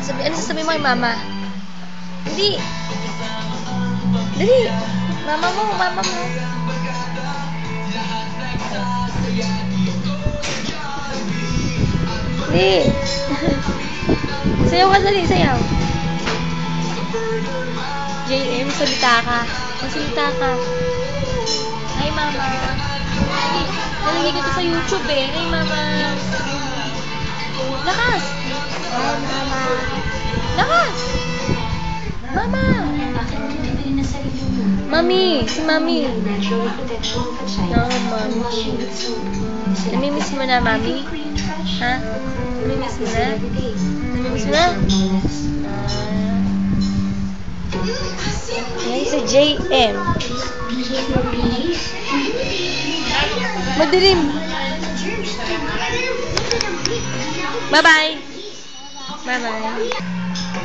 Ano sasabihin mo kay mama? Hindi. Dali. Mama mo. Dali. Sayaw ka, dali. Sayaw. JM, salita ka. Magsalita ka. Hi, mama. Nalagay ko to sa YouTube eh. Hi, mama. Lakas. Hi, mama. Lakas. Mama. Mami. Si mami. No, mami. Namimiss mo na, mami? Ha? Namimiss mo na? Namimiss mo na? Yan si JM. Madilim. Bye-bye. Bye-bye.